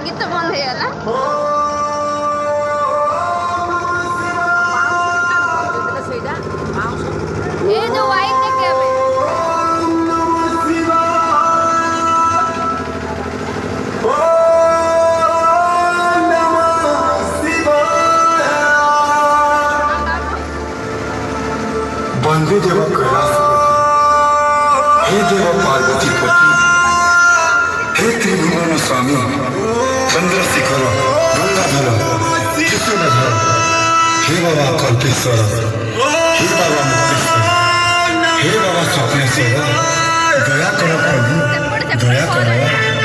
ଗୀତ ବନ୍ଦ ହେଇଗଲା। ଏ ଯୋଉ ହ୍ୱାଇଟ୍ ଦେଖିବା ପାଇଁ वंदे देव कैलास हे देव पार्वती पति हे त्रिभुवन स्वामी चंद्रशेखर गंगाधर कृष्णधर हे बाबा कल्पेश्वर हे बाबा मुक्तेश्वर हे बाबा स्वप्नेश्वर दया करो प्रभु दया करो।